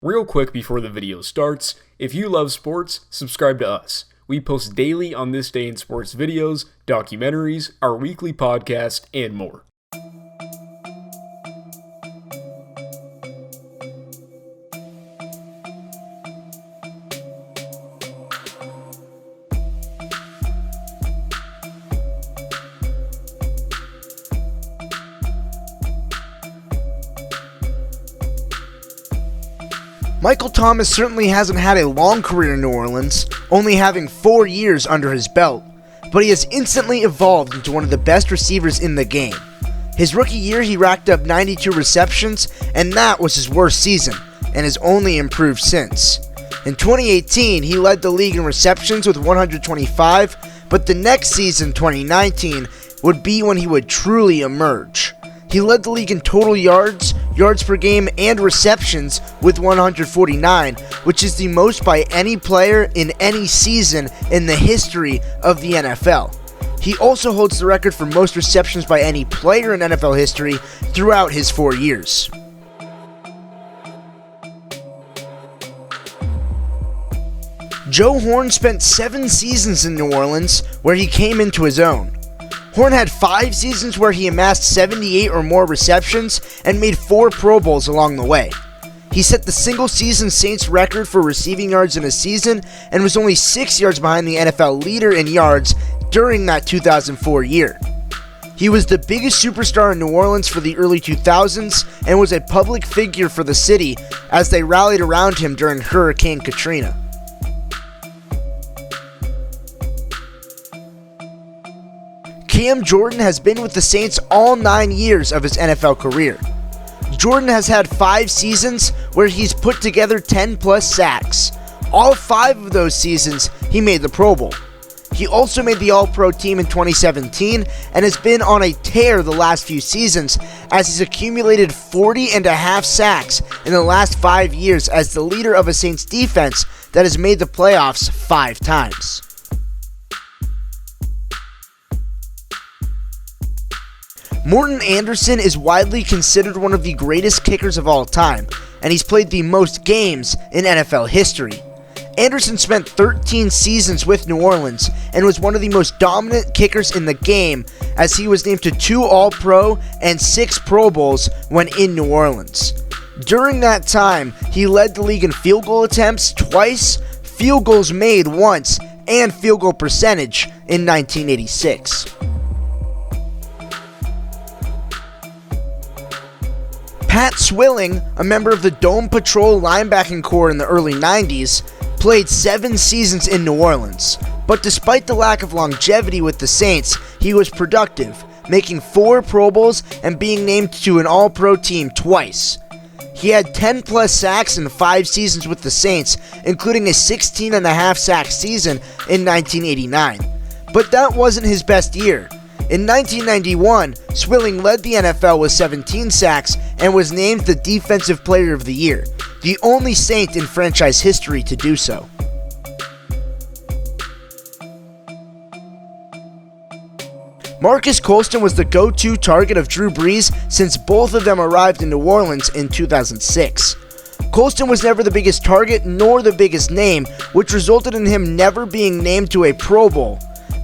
Real quick before the video starts, if you love sports, subscribe to us. We post daily on This Day in Sports videos, documentaries, our weekly podcast, and more. Michael Thomas certainly hasn't had a long career in New Orleans, only having 4 years under his belt, but he has instantly evolved into one of the best receivers in the game. His rookie year he racked up 92 receptions, and that was his worst season, and has only improved since. In 2018, he led the league in receptions with 125, but the next season, 2019, would be when he would truly emerge. He led the league in total yards, yards per game, and receptions with 149, which is the most by any player in any season in the history of the NFL. He also holds the record for most receptions by any player in NFL history throughout his 4 years. Joe Horn spent 7 seasons in New Orleans where he came into his own. Horn had 5 seasons where he amassed 78 or more receptions and made 4 Pro Bowls along the way. He set the single-season Saints record for receiving yards in a season and was only 6 yards behind the NFL leader in yards during that 2004 year. He was the biggest superstar in New Orleans for the early 2000s and was a public figure for the city as they rallied around him during Hurricane Katrina. Cam Jordan has been with the Saints all 9 years of his NFL career. Jordan has had 5 seasons where he's put together 10+ sacks. All 5 of those seasons, he made the Pro Bowl. He also made the All-Pro team in 2017 and has been on a tear the last few seasons as he's accumulated 40.5 sacks in the last 5 years as the leader of a Saints defense that has made the playoffs 5 times. Morten Andersen is widely considered one of the greatest kickers of all time, and he's played the most games in NFL history. Andersen spent 13 seasons with New Orleans and was one of the most dominant kickers in the game as he was named to 2 All-Pro and 6 Pro Bowls when in New Orleans. During that time, he led the league in field goal attempts twice, field goals made once, and field goal percentage in 1986. Pat Swilling, a member of the Dome Patrol linebacking corps in the early 90s, played 7 seasons in New Orleans, but despite the lack of longevity with the Saints, he was productive, making 4 Pro Bowls and being named to an All-Pro team twice. He had 10+ sacks in 5 seasons with the Saints, including a 16.5 sack season in 1989. But that wasn't his best year. In 1991, Swilling led the NFL with 17 sacks and was named the Defensive Player of the Year, the only Saint in franchise history to do so. Marcus Colston was the go-to target of Drew Brees since both of them arrived in New Orleans in 2006. Colston was never the biggest target nor the biggest name, which resulted in him never being named to a Pro Bowl.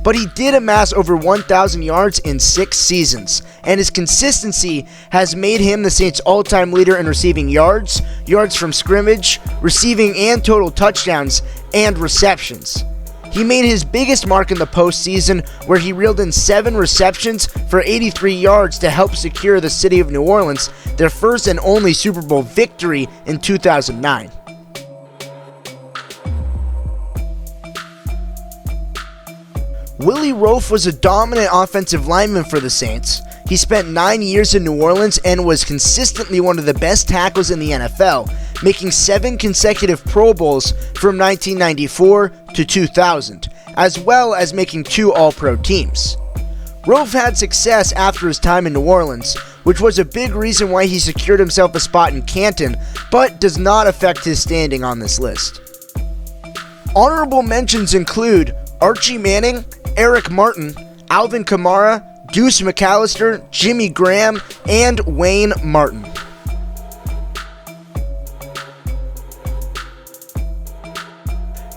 But he did amass over 1,000 yards in 6 seasons, and his consistency has made him the Saints' all-time leader in receiving yards, yards from scrimmage, receiving and total touchdowns, and receptions. He made his biggest mark in the postseason, where he reeled in 7 receptions for 83 yards to help secure the city of New Orleans their first and only Super Bowl victory in 2009. Willie Roaf was a dominant offensive lineman for the Saints. He spent 9 years in New Orleans and was consistently one of the best tackles in the NFL, making 7 consecutive Pro Bowls from 1994 to 2000, as well as making 2 All-Pro teams. Roaf had success after his time in New Orleans, which was a big reason why he secured himself a spot in Canton, but does not affect his standing on this list. Honorable mentions include Archie Manning, Eric Martin, Alvin Kamara, Deuce McAllister, Jimmy Graham, and Wayne Martin.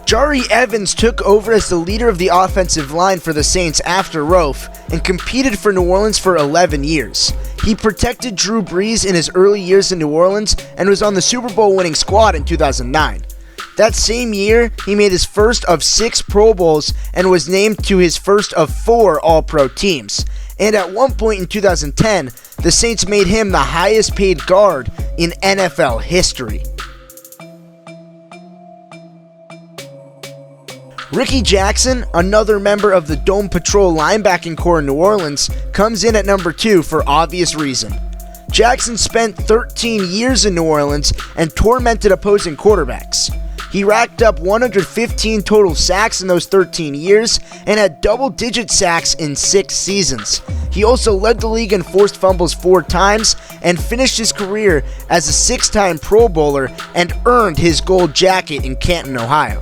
Jari Evans took over as the leader of the offensive line for the Saints after Roaf and competed for New Orleans for 11 years. He protected Drew Brees in his early years in New Orleans and was on the Super Bowl winning squad in 2009. That same year, he made his first of 6 Pro Bowls and was named to his first of 4 All-Pro teams. And at one point in 2010, the Saints made him the highest paid guard in NFL history. Ricky Jackson, another member of the Dome Patrol linebacking corps in New Orleans, comes in at number 2 for obvious reason. Jackson spent 13 years in New Orleans and tormented opposing quarterbacks. He racked up 115 total sacks in those 13 years and had double-digit sacks in 6 seasons. He also led the league in forced fumbles 4 times and finished his career as a 6-time Pro Bowler and earned his gold jacket in Canton, Ohio.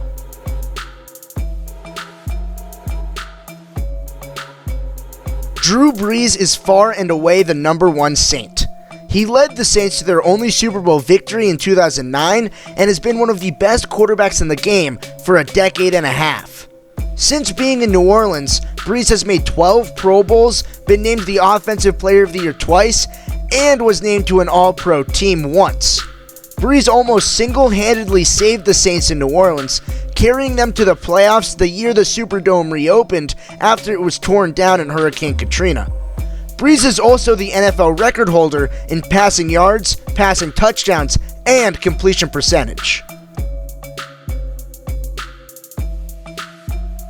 Drew Brees is far and away the number 1 Saint. He led the Saints to their only Super Bowl victory in 2009 and has been one of the best quarterbacks in the game for a decade and a half. Since being in New Orleans, Brees has made 12 Pro Bowls, been named the Offensive Player of the Year twice, and was named to an All-Pro team once. Brees almost single-handedly saved the Saints in New Orleans, carrying them to the playoffs the year the Superdome reopened after it was torn down in Hurricane Katrina. Brees is also the NFL record holder in passing yards, passing touchdowns, and completion percentage.